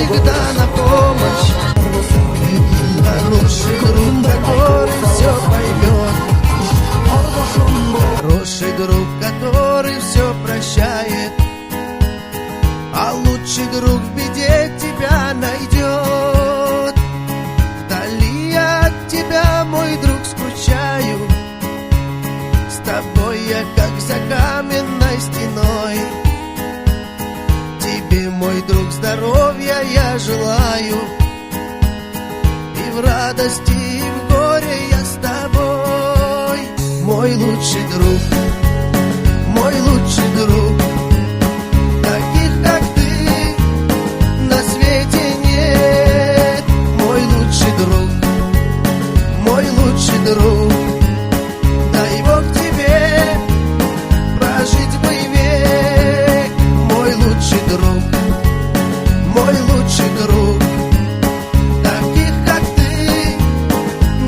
всегда на помощь. Хороший друг, который все поймет. Хороший друг, который все прощает. А лучший друг в беде тебя найдет. Вдали от тебя, мой друг, скучаю. С тобой я как за каменной стеной. Тебе, мой друг, здоровья я желаю. И в радости, и в горе я с тобой. Мой лучший друг, мой лучший друг. Таких, как ты, на свете нет. Мой лучший друг, мой лучший друг. Дай Бог тебе прожить бы век. Мой лучший друг, мой лучший друг. Таких, как ты,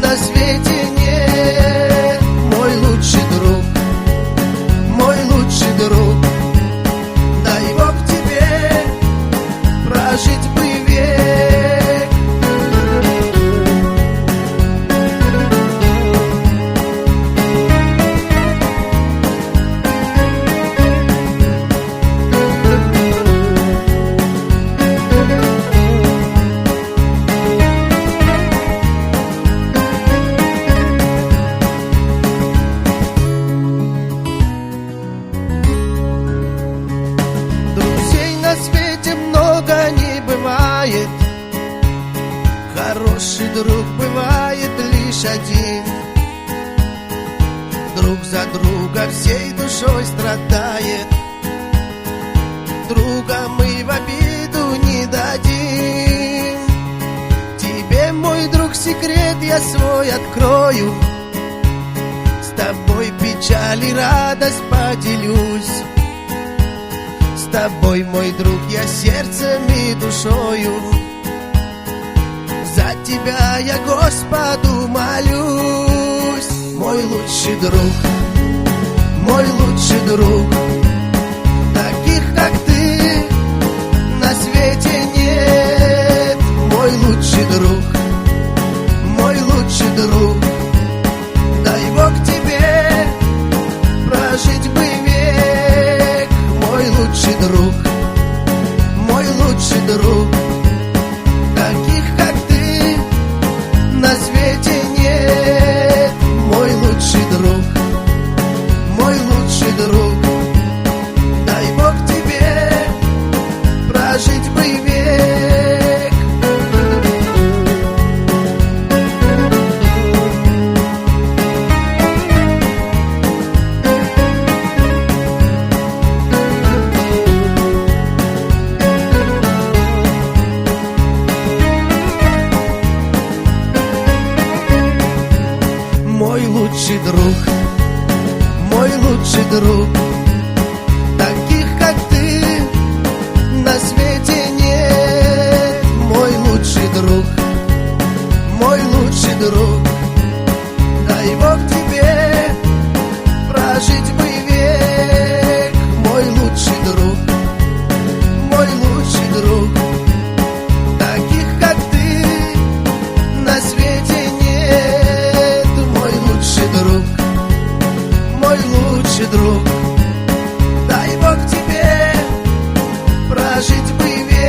на свете нет. Мой лучший друг, мой лучший друг. Дай Бог тебе прожить бы век. Друзей на свете много не бывает. Хороший друг бывает лишь один. Друг за друга всей душой страдает. Друга мы в обиду не дадим. Тебе, мой друг, секрет я свой открою. С тобой печаль и радость поделюсь. С тобой, мой друг, я сердцем и душою. За тебя я Господу молюсь. Мой лучший друг, мой лучший друг. Таких, как ты, на свете нет. Мой лучший друг, мой лучший друг. Дай Бог тебе прожить бы век. Мой лучший друг, мой лучший друг. Таких, как ты, на свете нет. Мой лучший друг, мой лучший друг. Дай Бог тебе прожить бы век. Мой лучший друг, мой лучший друг. Таких, как ты, на свете нет. Мой лучший друг, мой лучший друг. Дай Бог тебе прожить бы век. Мой лучший друг, мой лучший друг. Таких, как ты, на свете нет. Мой лучший друг, мой лучший друг. Дай Бог тебе прожить бы век.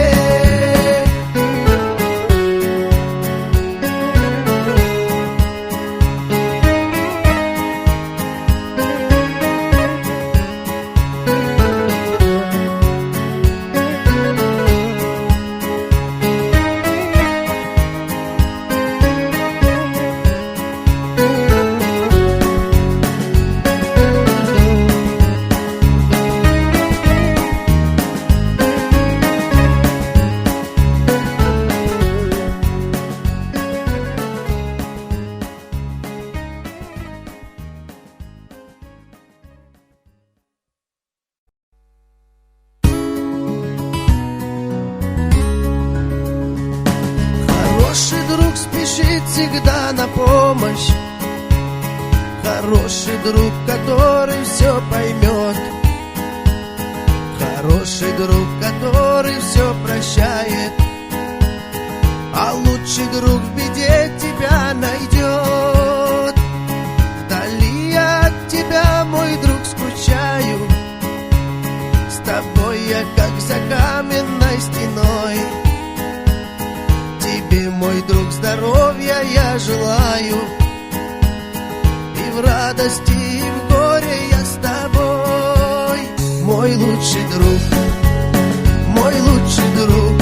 спешит всегда на помощь. Хороший друг, который все поймет. Хороший друг, который все прощает. А лучший друг в беде тебя найдет. Вдали от тебя, мой друг, скучаю. С тобой я как за каменной стеной. Тебе, мой друг, здоровья я желаю. И в радости, и в горе я с тобой. Мой лучший друг, мой лучший друг.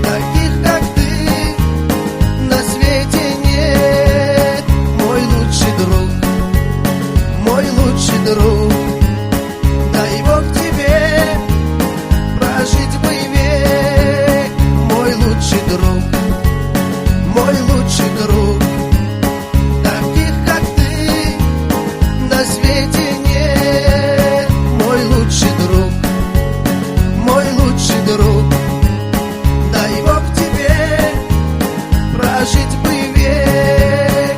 Таких, как ты, на свете нет. Мой лучший друг, мой лучший друг. Дай Бог тебе прожить бы век. Мой лучший друг, мой лучший друг. Таких, как ты, на свете нет. Мой лучший друг, мой лучший друг. Дай Бог тебе прожить бы век.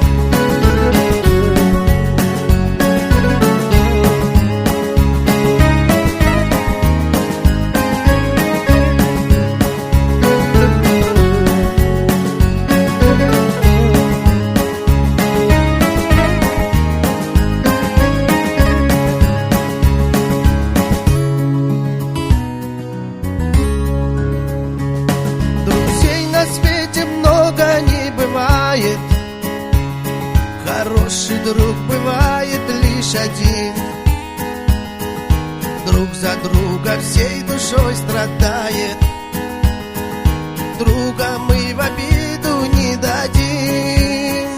Друзей на свете много не бывает. Хороший друг бывает лишь один. Друг за друга всей душой страдает. Друга мы в обиду не дадим.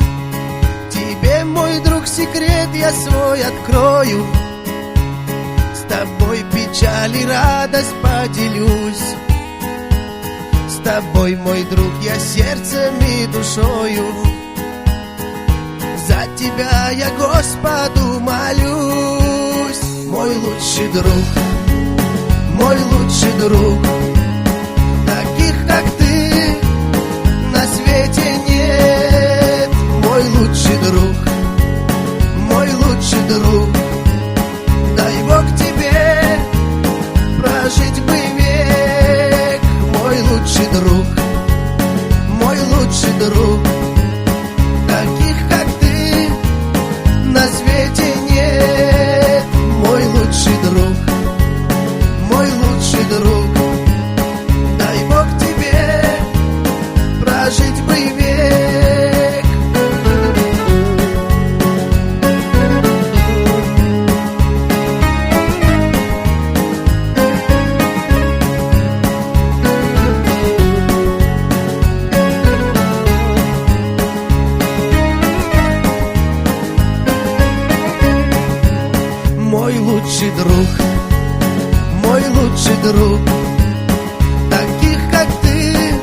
Тебе, мой друг, секрет я свой открою. С тобой печаль и радость поделюсь. С тобой, мой друг, я сердцем и душою. За тебя я Господу молюсь. Мой лучший друг, мой лучший друг. Таких, как ты, на свете нет. Мой лучший друг, мой лучший друг. Дай Бог тебе прожить бы век. Мой лучший друг, мой лучший друг. Таких, как ты, на свете нет. Мой лучший друг, мой лучший друг. Дай Бог тебе прожить бы век. Мой лучший друг, мой лучший друг. Таких, как ты,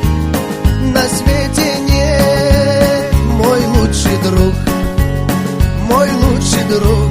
на свете нет. Мой лучший друг, мой лучший друг.